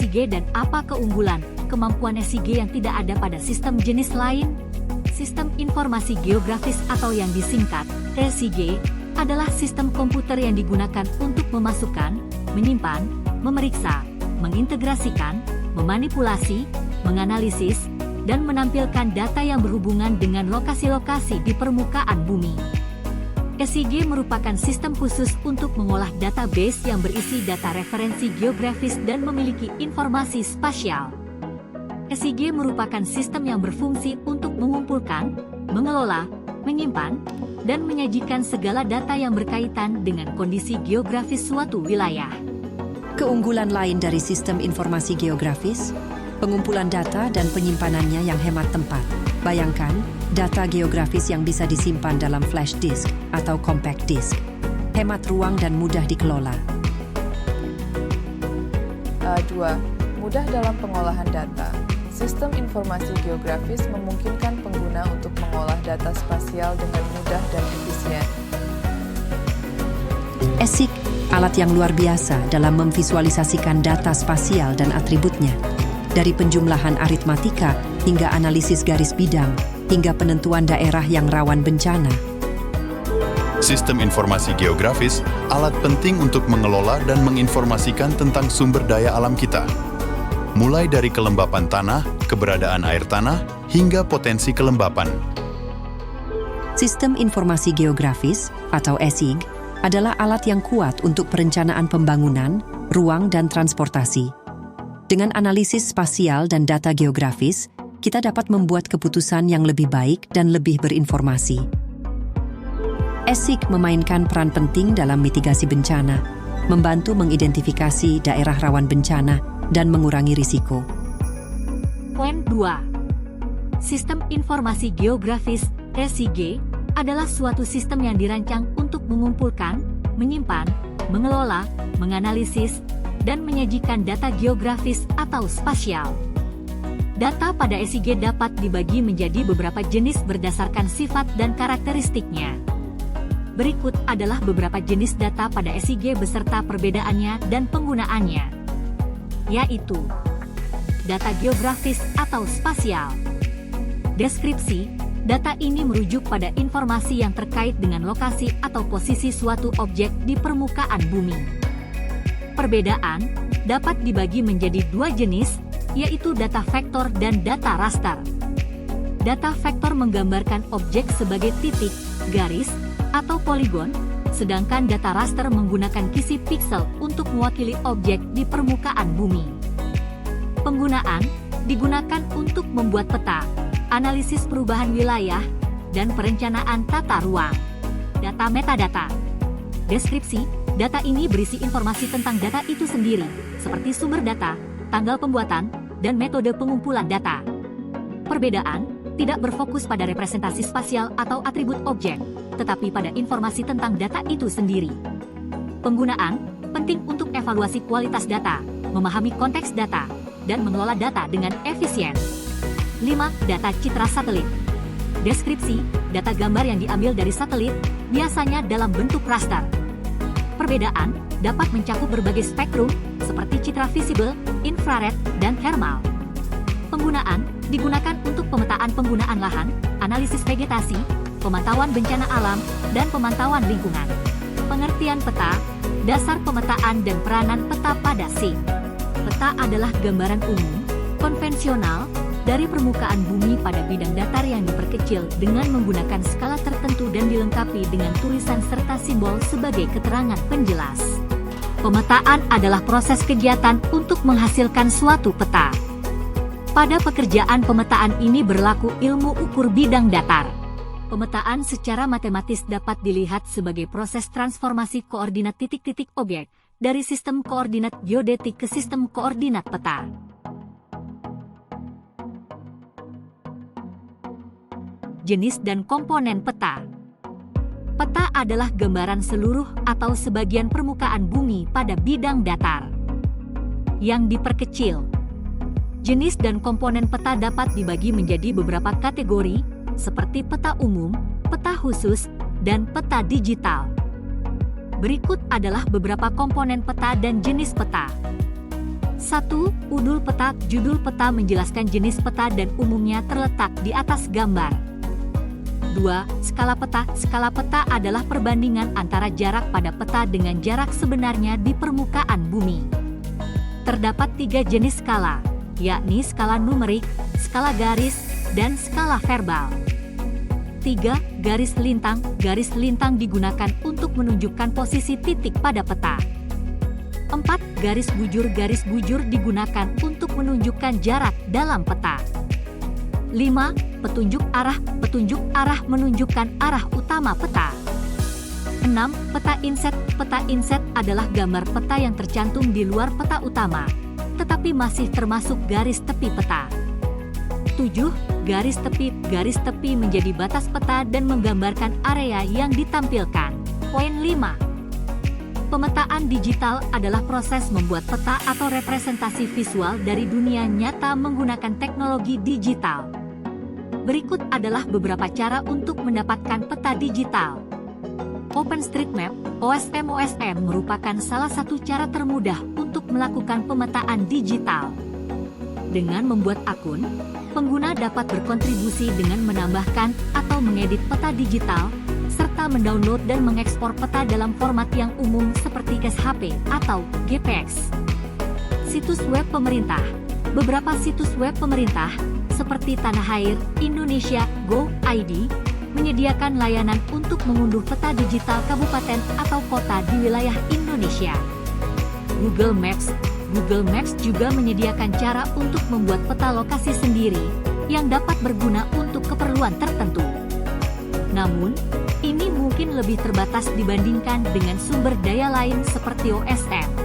SIG dan apa keunggulan, kemampuan SIG yang tidak ada pada sistem jenis lain? Sistem informasi geografis atau yang disingkat SIG adalah sistem komputer yang digunakan untuk memasukkan, menyimpan, memeriksa, mengintegrasikan, memanipulasi, menganalisis, dan menampilkan data yang berhubungan dengan lokasi-lokasi di permukaan bumi. SIG merupakan sistem khusus untuk mengolah database yang berisi data referensi geografis dan memiliki informasi spasial. SIG merupakan sistem yang berfungsi untuk mengumpulkan, mengelola, menyimpan, dan menyajikan segala data yang berkaitan dengan kondisi geografis suatu wilayah. Keunggulan lain dari sistem informasi geografis, pengumpulan data dan penyimpanannya yang hemat tempat. Bayangkan, data geografis yang bisa disimpan dalam flash disk atau compact disk. Hemat ruang dan mudah dikelola. 2. Mudah dalam pengolahan data. Sistem informasi geografis memungkinkan pengguna untuk mengolah data spasial dengan mudah dan efisien. SIG, alat yang luar biasa dalam memvisualisasikan data spasial dan atributnya. Dari penjumlahan aritmatika hingga analisis garis bidang, hingga penentuan daerah yang rawan bencana. Sistem informasi geografis, alat penting untuk mengelola dan menginformasikan tentang sumber daya alam kita. Mulai dari kelembapan tanah, keberadaan air tanah, hingga potensi kelembapan. Sistem informasi geografis, atau SIG, adalah alat yang kuat untuk perencanaan pembangunan, ruang dan transportasi. Dengan analisis spasial dan data geografis, kita dapat membuat keputusan yang lebih baik dan lebih berinformasi. SIG memainkan peran penting dalam mitigasi bencana, membantu mengidentifikasi daerah rawan bencana, dan mengurangi risiko. Poin 2. Sistem informasi geografis SIG adalah suatu sistem yang dirancang untuk mengumpulkan, menyimpan, mengelola, menganalisis, dan menyajikan data geografis atau spasial. Data pada SIG dapat dibagi menjadi beberapa jenis berdasarkan sifat dan karakteristiknya. Berikut adalah beberapa jenis data pada SIG beserta perbedaannya dan penggunaannya, yaitu data geografis atau spasial. Deskripsi, data ini merujuk pada informasi yang terkait dengan lokasi atau posisi suatu objek di permukaan bumi. Perbedaan dapat dibagi menjadi dua jenis, yaitu data vektor dan data raster. Data vektor menggambarkan objek sebagai titik, garis, atau poligon, sedangkan data raster menggunakan kisi piksel untuk mewakili objek di permukaan bumi. Penggunaan digunakan untuk membuat peta, analisis perubahan wilayah, dan perencanaan tata ruang. Data metadata. Deskripsi, data ini berisi informasi tentang data itu sendiri, seperti sumber data, tanggal pembuatan, dan metode pengumpulan data. Perbedaan tidak berfokus pada representasi spasial atau atribut objek, tetapi pada informasi tentang data itu sendiri. Penggunaan penting untuk evaluasi kualitas data, memahami konteks data, dan mengelola data dengan efisien. 5. Data citra satelit. Deskripsi, data gambar yang diambil dari satelit, biasanya dalam bentuk raster. Perbedaan dapat mencakup berbagai spektrum, seperti citra visible, infrared, dan thermal. Penggunaan digunakan untuk pemetaan penggunaan lahan, analisis vegetasi, pemantauan bencana alam, dan pemantauan lingkungan. Pengertian peta, dasar pemetaan dan peranan peta pada SIG. Peta adalah gambaran umum, konvensional, dari permukaan bumi pada bidang datar yang diperkecil dengan menggunakan skala tertentu dan dilengkapi dengan tulisan serta simbol sebagai keterangan penjelas. Pemetaan adalah proses kegiatan untuk menghasilkan suatu peta. Pada pekerjaan pemetaan ini berlaku ilmu ukur bidang datar. Pemetaan secara matematis dapat dilihat sebagai proses transformasi koordinat titik-titik objek dari sistem koordinat geodetik ke sistem koordinat peta. Jenis dan komponen peta. Peta adalah gambaran seluruh atau sebagian permukaan bumi pada bidang datar yang diperkecil. Jenis dan komponen peta dapat dibagi menjadi beberapa kategori, seperti peta umum, peta khusus, dan peta digital. Berikut adalah beberapa komponen peta dan jenis peta. 1. Udul peta. Judul peta menjelaskan jenis peta dan umumnya terletak di atas gambar. 2. Skala peta. Skala peta adalah perbandingan antara jarak pada peta dengan jarak sebenarnya di permukaan bumi. Terdapat 3 jenis skala, yakni skala numerik, skala garis, dan skala verbal. 3. Garis lintang. Garis lintang digunakan untuk menunjukkan posisi titik pada peta. 4. Garis bujur. Garis bujur digunakan untuk menunjukkan jarak dalam peta. 5. Petunjuk arah. Petunjuk arah menunjukkan arah utama peta. 6. Peta inset. Peta inset adalah gambar peta yang tercantum di luar peta utama, tetapi masih termasuk garis tepi peta. 7. Garis tepi. Garis tepi menjadi batas peta dan menggambarkan area yang ditampilkan. Poin 5. Pemetaan digital adalah proses membuat peta atau representasi visual dari dunia nyata menggunakan teknologi digital. Berikut adalah beberapa cara untuk mendapatkan peta digital. OpenStreetMap, OSM merupakan salah satu cara termudah untuk melakukan pemetaan digital. Dengan membuat akun, pengguna dapat berkontribusi dengan menambahkan atau mengedit peta digital, serta mendownload dan mengekspor peta dalam format yang umum seperti SHP atau JPEG. Situs web pemerintah. Beberapa situs web pemerintah, seperti Tanah Air, Indonesia, Go.id, menyediakan layanan untuk mengunduh peta digital kabupaten atau kota di wilayah Indonesia. Google Maps. Google Maps juga menyediakan cara untuk membuat peta lokasi sendiri, yang dapat berguna untuk keperluan tertentu. Namun, ini mungkin lebih terbatas dibandingkan dengan sumber daya lain seperti OSM.